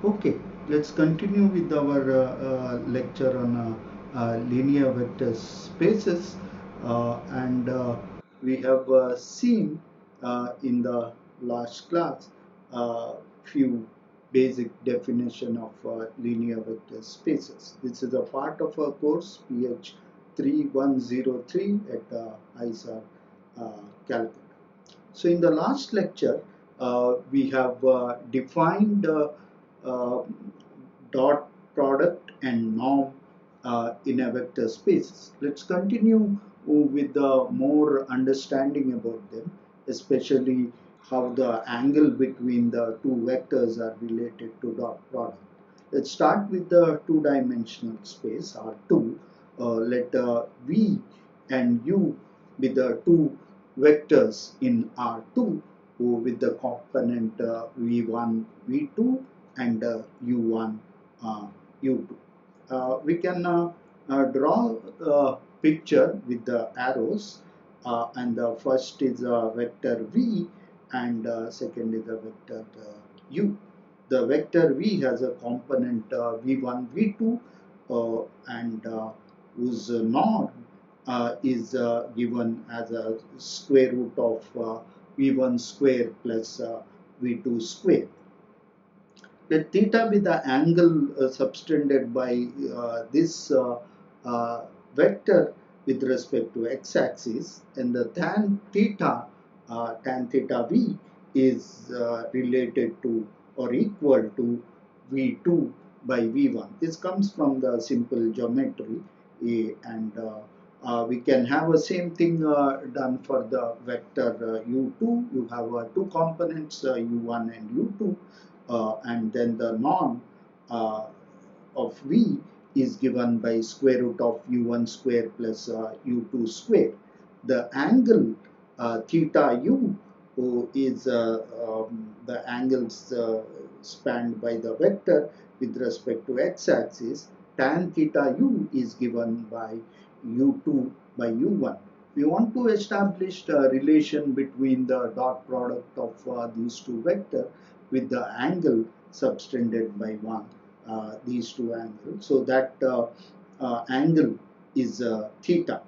Okay, let's continue with our lecture on linear vector spaces, and we have seen in the last class few basic definition of linear vector spaces. This is a part of our course PH3103 at IISER Calcutta. So in the last lecture, we have defined uh, dot product and norm in a vector space. Let's continue with the more understanding about them, especially how the angle between the two vectors are related to dot product. Let's start with the two-dimensional space R2. Let V and U be the two vectors in R2 with the component V1, V2 and U1, U2. We can draw a picture with the arrows, and the first is a vector V and second is a vector U. The vector V has a component V1, V2 and whose norm is given as a square root of V1 square plus V2 square. Let theta be the angle subtended by this vector with respect to x-axis, and the tan theta V is related to or equal to V2 by V1. This comes from the simple geometry, and we can have the same thing done for the vector U2. You have two components U1 and U2, and then the norm of V is given by square root of U1 square plus U2 square. The angle theta U is the angles spanned by the vector with respect to x-axis. Tan theta U is given by U2 by U1. We want to establish a relation between the dot product of these two vectors with the angle subtended by these two angles. So that angle is theta.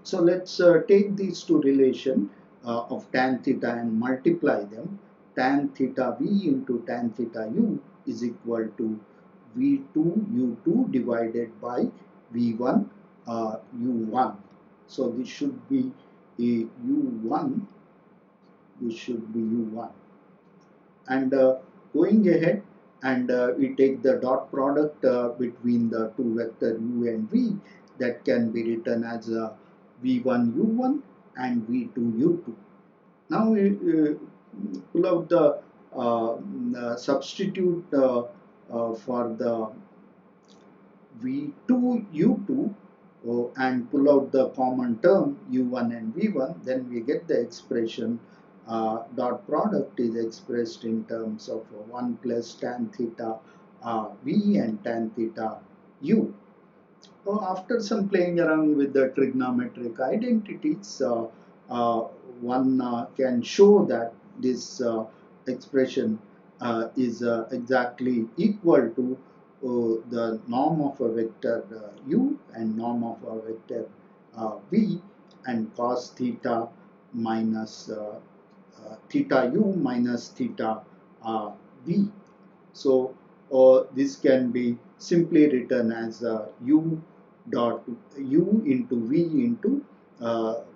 So let's take these two relations of tan theta and multiply them. Tan theta V into tan theta U is equal to V2 U2 divided by V1 U1. So this should be a U1. This should be U1. And going ahead, and we take the dot product between the two vector U and V, that can be written as V1 U1 and V2 U2. Now we pull out the substitute for the V2 U2 and pull out the common term U1 and V1, then we get the expression dot product is expressed in terms of 1 plus tan theta V and tan theta U. So after some playing around with the trigonometric identities, one can show that this expression is exactly equal to the norm of a vector U and norm of a vector V, and cos theta minus theta U minus theta V. So this can be simply written as U dot U into V into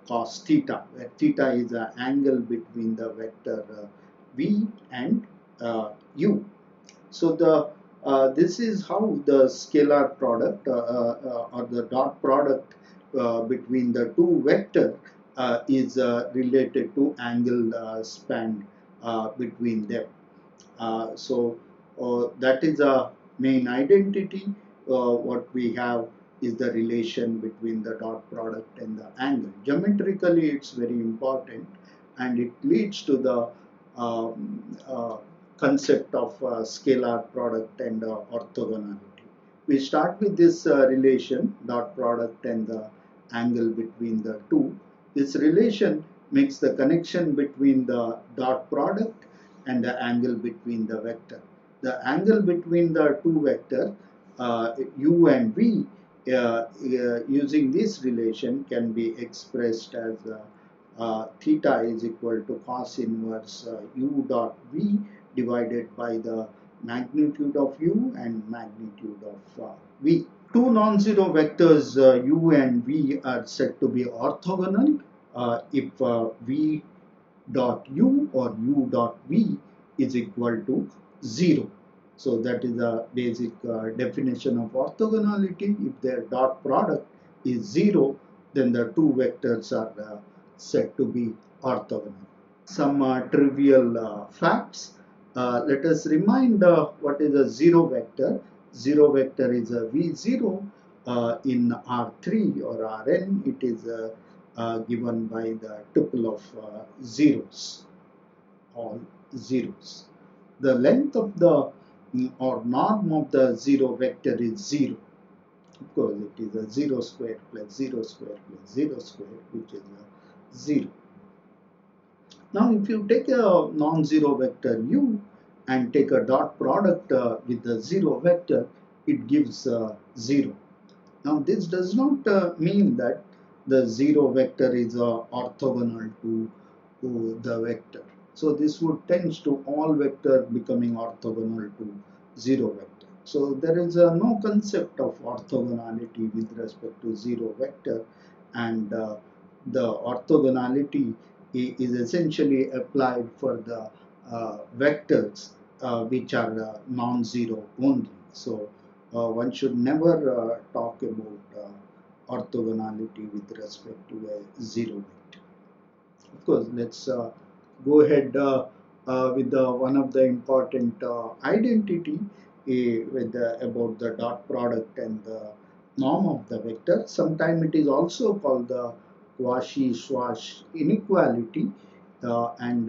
cos theta, where theta is an angle between the vector V and U. So the this is how the scalar product or the dot product between the two vectors is related to angle span between them. So that is a main identity. What we have is the relation between the dot product and the angle. Geometrically, it's very important, and it leads to the concept of scalar product and orthogonality. We start with this relation, dot product and the angle between the two. This relation makes the connection between the dot product and the angle between the vector. the angle between the two vectors u and v using this relation can be expressed as theta is equal to cos inverse u dot v divided by the magnitude of u and magnitude of v. Two non-zero vectors u and v are said to be orthogonal if v dot u or u dot v is equal to 0. So that is the basic definition of orthogonality. If their dot product is 0, then the two vectors are said to be orthogonal. Some trivial facts. Let us remind what is a zero vector. Zero vector is a v0 in R3 or Rn. It is given by the tuple of zeros, all zeros. The length of the or norm of the zero vector is 0. Of course, it is a 0 square plus 0 square plus 0 square, which is a 0. Now, if you take a non-zero vector u and take a dot product with the zero vector, it gives 0. Now, this does not mean that the zero vector is orthogonal to the vector. So, this would tend to all vector becoming orthogonal to zero vector. So, there is no concept of orthogonality with respect to zero vector, and the orthogonality is essentially applied for the vectors which are non-zero only. So, one should never talk about orthogonality with respect to a zero vector. Of course, let's go ahead with one of the important identity about the dot product and the norm of the vector. Sometimes it is also called the Cauchy Schwarz inequality, and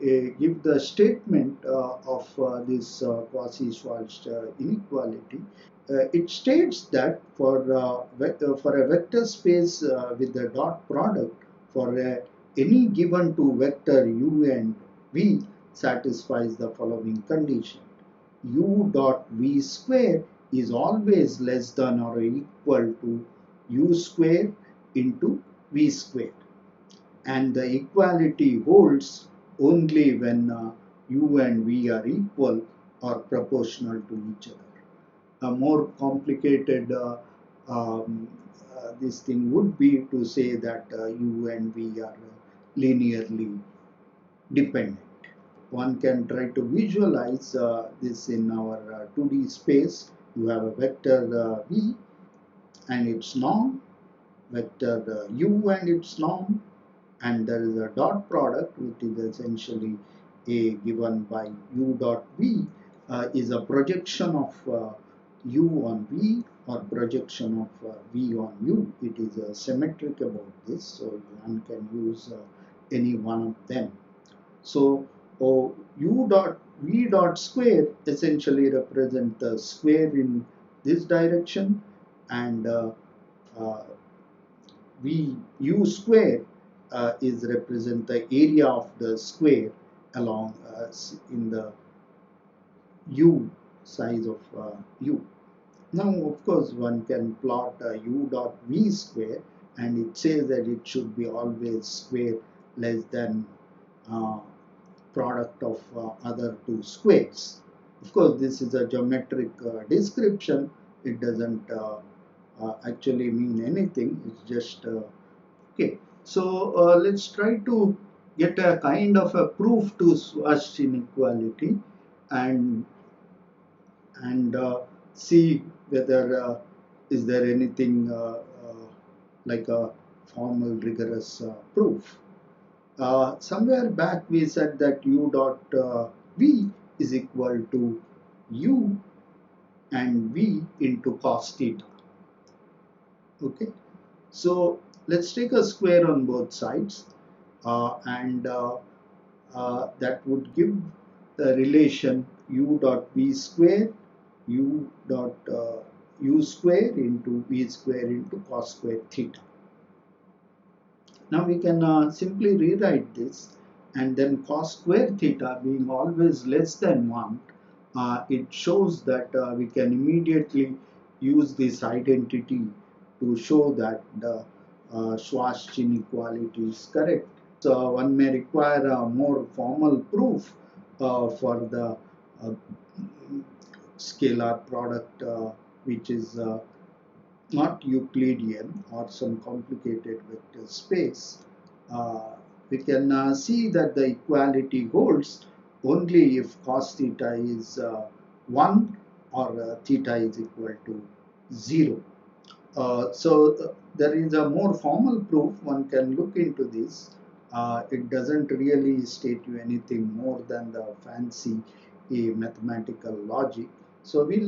give the statement of this Cauchy Schwarz inequality. It states that for a vector space with the dot product for any given two vector u and v satisfies the following condition: u dot v square is always less than or equal to u square into v square, and the equality holds only when u and v are equal or proportional to each other. A more complicated this thing would be to say that u and v are linearly dependent. One can try to visualize this in our 2D space. You have a vector v and its norm, vector u and its norm, and there is a dot product which is essentially a given by u dot v is a projection of u on v or projection of v on u. It is symmetric about this, so one can use any one of them. So u dot v dot square essentially represent the square in this direction, and uh, v u square is represent the area of the square along in the u size of u. Now, of course, one can plot u dot v square, and it says that it should be always square less than uh, product of other two squares. Of course, this is a geometric description. It doesn't actually mean anything. It's just okay. So let's try to get a kind of a proof to Schwarz inequality, and see whether is there anything like a formal rigorous proof. Somewhere back we said that u dot v is equal to u and v into cos theta. Okay, so let's take a square on both sides, and that would give the relation u dot v square u dot u square into v square into cos square theta. Now we can simply rewrite this, and then cos square theta being always less than 1, it shows that we can immediately use this identity to show that the Schwarz inequality is correct. So one may require a more formal proof for the uh, scalar product, which is not Euclidean or some complicated vector space. Uh, we can see that the equality holds only if cos theta is 1 or theta is equal to 0. There is a more formal proof. One can look into this. It doesn't really state you anything more than the fancy mathematical logic. So we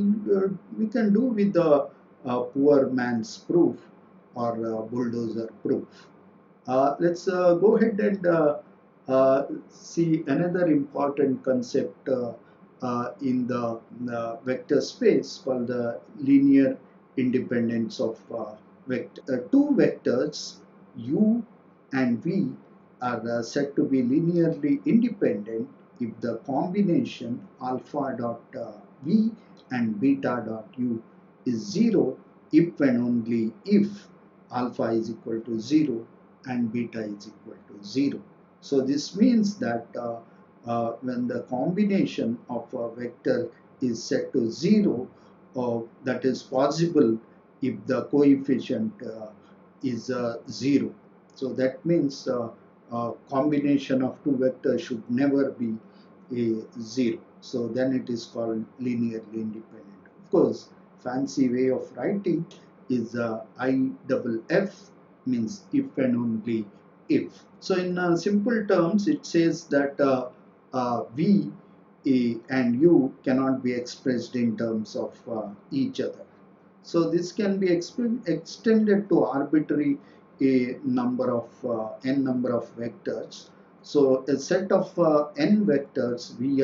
can do with the poor man's proof or bulldozer proof. Let's go ahead and see another important concept in the vector space called the linear independence of vector. Two vectors u and v are said to be linearly independent if the combination alpha dot v and beta dot u is 0 if and only if alpha is equal to 0 and beta is equal to 0. So this means that when the combination of a vector is set to 0, that is possible if the coefficient is 0. So that means combination of two vectors should never be a 0. So then it is called linearly independent. Of course, fancy way of writing is IFF, means if and only if. So in simple terms, it says that V and U cannot be expressed in terms of each other. So this can be extended to arbitrary a number of n number of vectors. So a set of n vectors Vi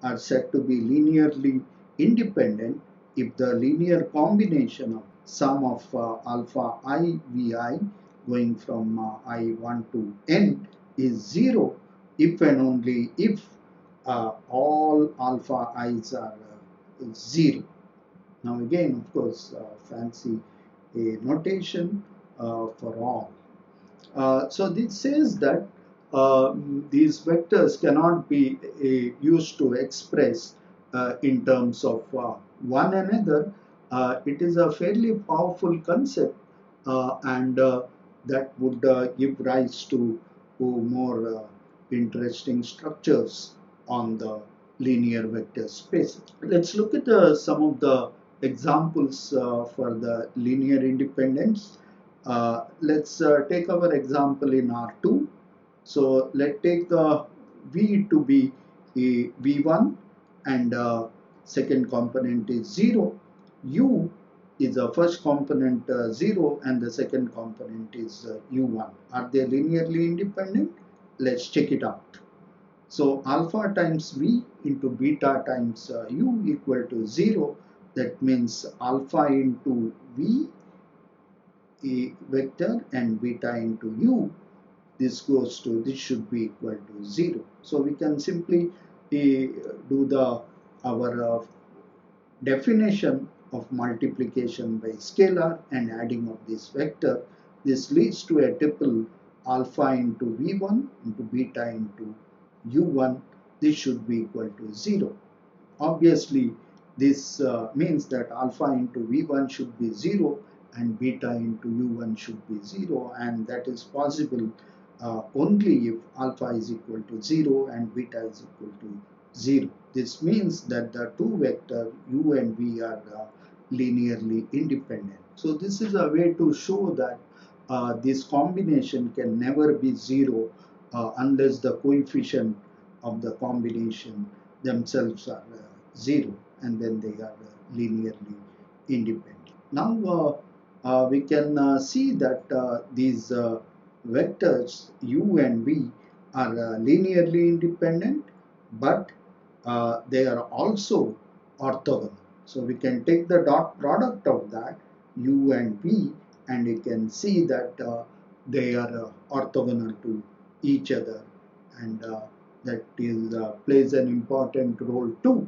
are said to be linearly independent if the linear combination of sum of alpha I Vi going from I1 to n is 0 if and only if all alpha i's are 0. Now again, of course, fancy notation for all. So this says that these vectors cannot be used to express in terms of one another. It is a fairly powerful concept and that would give rise to more interesting structures on the linear vector space. Let's look at some of the examples for the linear independence. Let's take our example in R2. So let's take V to be a V1 and second component is 0. U is the first component 0 and the second component is U1. Are they linearly independent? Let's check it out. So alpha times V into beta times U equal to 0. That means alpha into V a vector and beta into U. This should be equal to 0. So we can simply do our definition of multiplication by scalar and adding of this vector. This leads to a tuple alpha into V1 into beta into U1. This should be equal to 0. Obviously, this means that alpha into V1 should be 0 and beta into U1 should be 0, and that is possible only if alpha is equal to 0 and beta is equal to 0. This means that the two vectors U and V are linearly independent. So this is a way to show that this combination can never be 0 unless the coefficient of the combination themselves are 0, and then they are linearly independent. Now we can see that these vectors U and V are linearly independent, but they are also orthogonal. So we can take the dot product of that U and V and you can see that they are orthogonal to each other, and that is plays an important role too.